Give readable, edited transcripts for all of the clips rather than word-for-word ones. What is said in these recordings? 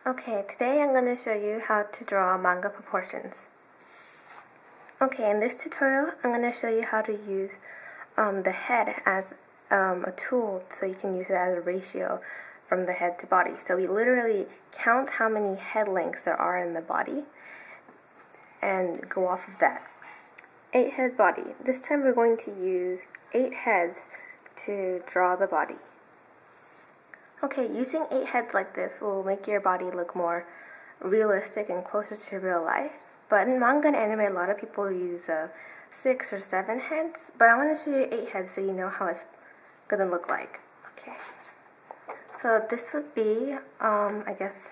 Okay, today I'm going to show you how to draw manga proportions. Okay, in this tutorial, I'm going to show you how to use the head as a tool so you can use it as a ratio from the head to body. So we literally count how many head lengths there are in the body and go off of that. 8 head body. This time we're going to use 8 heads to draw the body. Okay, using 8 heads like this will make your body look more realistic and closer to real life. But in manga and anime, a lot of people use 6 or 7 heads. But I want to show you 8 heads so you know how it's going to look like. Okay, so this would be, I guess,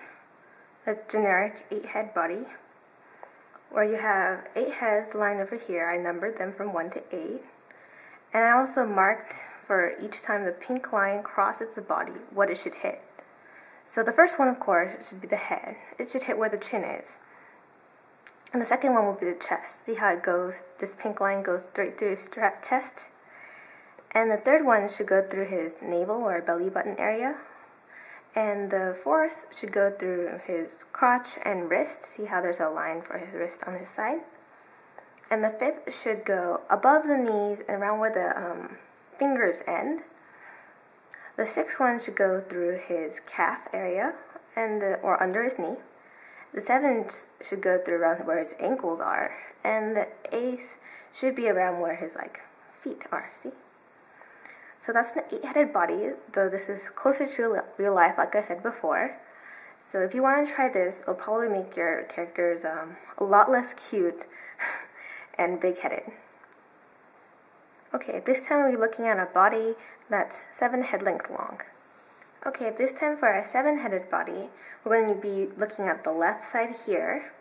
a generic 8 head body, where you have 8 heads lined over here. I numbered them from 1 to 8. And I also marked for each time the pink line crosses the body, what it should hit. So the first one, of course, should be the head. It should hit where the chin is. And the second one will be the chest. See how it goes? This pink line goes straight through his chest. And the third one should go through his navel or belly button area. And the fourth should go through his crotch and wrist. See how there's a line for his wrist on his side. And the fifth should go above the knees and around where the fingers end. The sixth one should go through his calf area or under his knee. The seventh should go through around where his ankles are, and the eighth should be around where his feet are. See? So that's an 8-headed body, though this is closer to real life, like I said before. So if you want to try this, it'll probably make your characters a lot less cute and big-headed. Okay, this time we'll be looking at a body that's 7 head length long. Okay, this time for our 7-headed body, we're going to be looking at the left side here.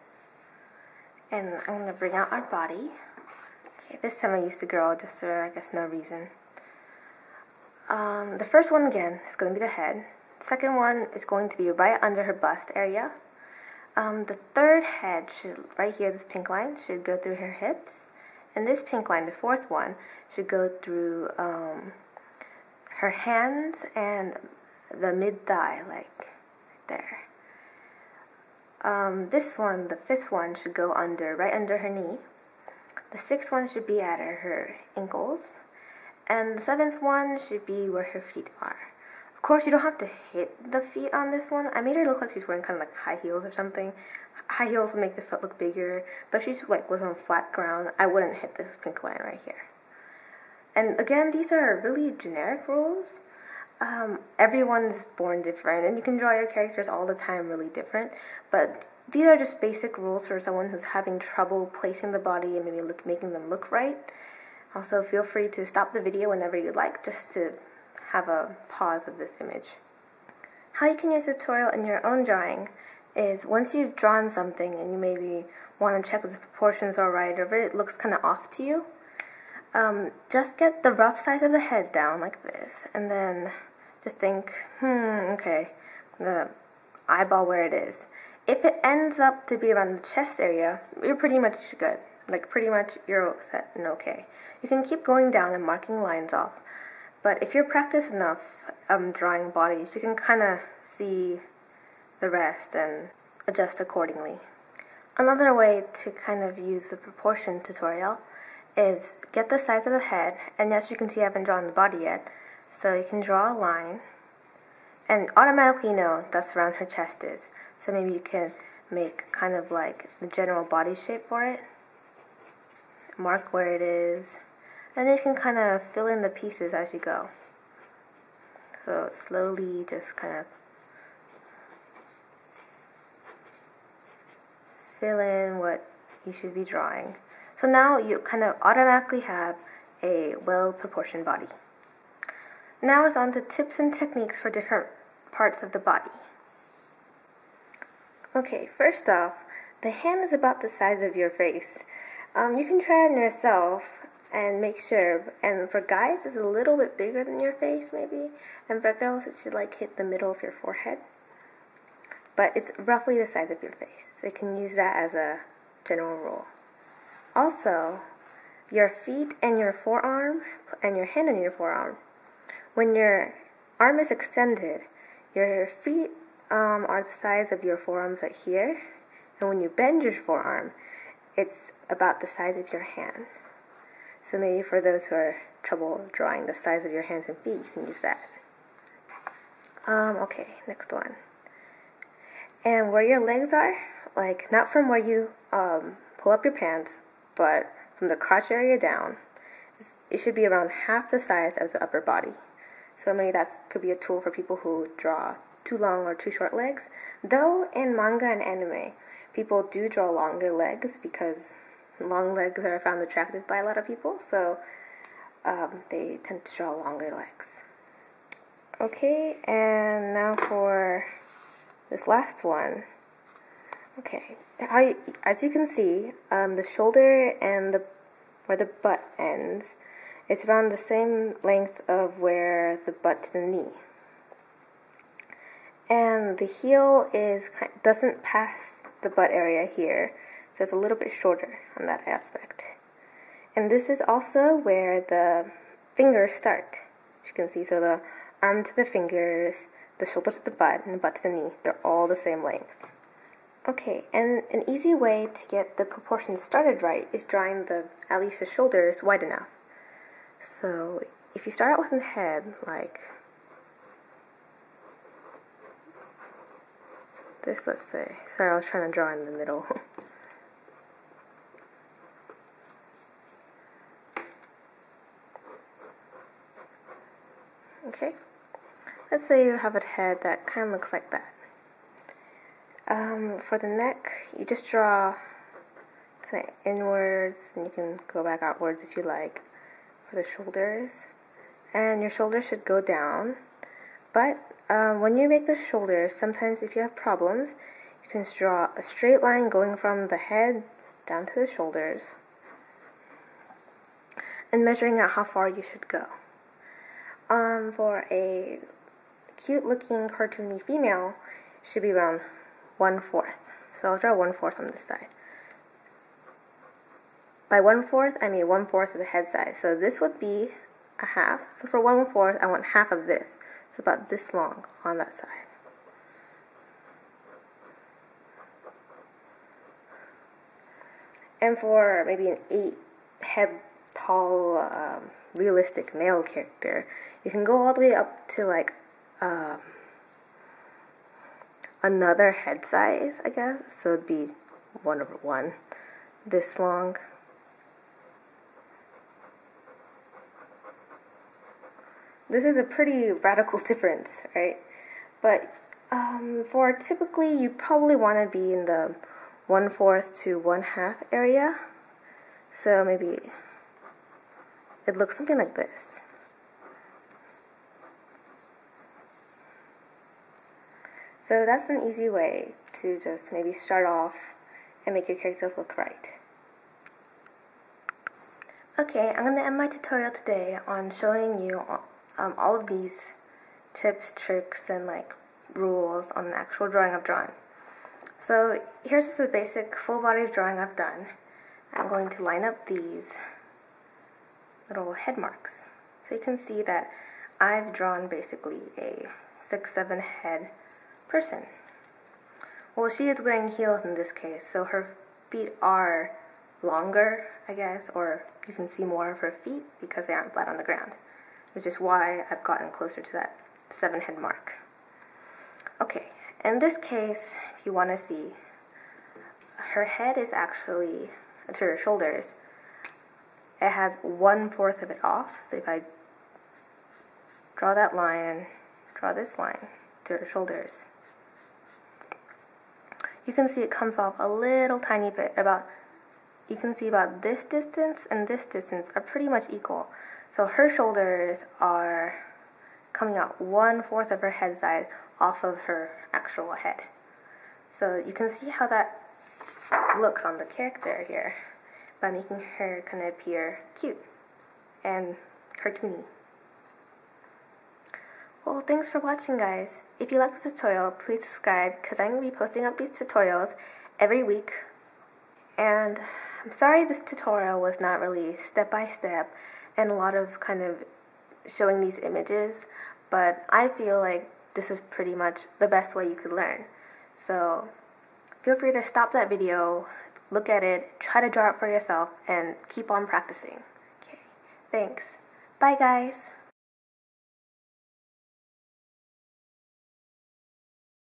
And I'm going to bring out our body. Okay, this time I used the girl just for, I guess, no reason. The first one, again, is going to be the head. The second one is going to be right under her bust area. The third head, right here, this pink line, should go through her hips. And this pink line, the fourth one, should go through her hands and the mid-thigh, like there. This one, the fifth one, should go right under her knee. The sixth one should be at her ankles. And the seventh one should be where her feet are. Of course, you don't have to hit the feet on this one. I made her look like she's wearing kind of like high heels or something. High heels will make the foot look bigger, but if she's was on flat ground, I wouldn't hit this pink line right here. And again, these are really generic rules. Everyone's born different, and you can draw your characters all the time really different, but these are just basic rules for someone who's having trouble placing the body and maybe making them look right. Also, feel free to stop the video whenever you like, just to have a pause of this image. How you can use a tutorial in your own drawing is once you've drawn something and you maybe want to check if the proportions are right or if it looks kind of off to you, just get the rough size of the head down like this, and then just think, okay, the eyeball where it is. If it ends up to be around the chest area, you're pretty much good. Pretty much you're set and okay. You can keep going down and marking lines off, but if you're practiced enough drawing bodies, you can kind of see the rest and adjust accordingly. Another way to kind of use the proportion tutorial is get the size of the head, and as you can see I haven't drawn the body yet, so you can draw a line and automatically know that's around her chest is. So maybe you can make kind of like the general body shape for it, mark where it is, and then you can kind of fill in the pieces as you go. So slowly just kind of fill in what you should be drawing. So now you kind of automatically have a well-proportioned body. Now it's on to tips and techniques for different parts of the body. Okay, first off, the hand is about the size of your face. You can try it on yourself and make sure. And for guys, it's a little bit bigger than your face, maybe. And for girls, it should hit the middle of your forehead. But it's roughly the size of your face. So you can use that as a general rule. Also, your feet and your forearm, and your hand and your forearm. When your arm is extended, your feet are the size of your forearms right here, and when you bend your forearm, it's about the size of your hand. So maybe for those who are trouble drawing the size of your hands and feet, you can use that. Okay, next one. And where your legs are, like not from where you pull up your pants, but from the crotch area down, it should be around half the size of the upper body. So maybe that could be a tool for people who draw too long or too short legs. Though in manga and anime, people do draw longer legs because long legs are found attractive by a lot of people, so they tend to draw longer legs. Okay, and now for this last one. Okay, as you can see, the shoulder and where the butt ends, it's around the same length of where the butt to the knee. And the heel doesn't pass the butt area here, so it's a little bit shorter on that aspect. And this is also where the fingers start. As you can see, so the arm to the fingers, the shoulder to the butt, and the butt to the knee, they're all the same length. Okay, and an easy way to get the proportions started right is drawing at least the shoulders wide enough. So if you start out with a head like this, let's say. Sorry, I was trying to draw in the middle. Okay, let's say you have a head that kind of looks like that. For the neck, you just draw kind of inwards, and you can go back outwards if you like. For the shoulders, and your shoulders should go down, but when you make the shoulders, sometimes if you have problems, you can draw a straight line going from the head down to the shoulders and measuring out how far you should go. For a cute looking cartoony female, it should be around 1/4. So I'll draw 1/4 on this side. By 1/4, I mean 1/4 of the head size. So this would be a half. So for 1/4, I want half of this. It's about this long on that side. And for maybe an 8-head tall, realistic male character, you can go all the way up to like another head size, I guess. So it'd be 1/1, this long. This is a pretty radical difference, right? But for typically, you probably want to be in the 1/4 to 1/2 area. So maybe it looks something like this. So that's an easy way to just maybe start off and make your characters look right. Okay, I'm going to end my tutorial today on showing you all of these tips, tricks, and like rules on the actual drawing I've drawn. So here's just a basic full body drawing I've done. I'm going to line up these little head marks. So you can see that I've drawn basically a 6-7 head person. Well, she is wearing heels in this case, so her feet are longer, I guess, or you can see more of her feet because they aren't flat on the ground, which is why I've gotten closer to that 7 head mark. Okay, in this case, if you want to see, her head is actually, to her shoulders, it has 1/4 of it off. So if I draw that line, draw this line to her shoulders, you can see it comes off a little tiny bit. You can see about this distance and this distance are pretty much equal. So her shoulders are coming out 1/4 of her head side off of her actual head. So you can see how that looks on the character here by making her kind of appear cute and cartoony. Well, thanks for watching, guys. If you like this tutorial, please subscribe because I'm going to be posting up these tutorials every week. And I'm sorry this tutorial was not really step-by-step and a lot of kind of showing these images, but I feel like this is pretty much the best way you could learn. So feel free to stop that video, look at it, try to draw it for yourself, and keep on practicing. Okay, thanks. Bye guys.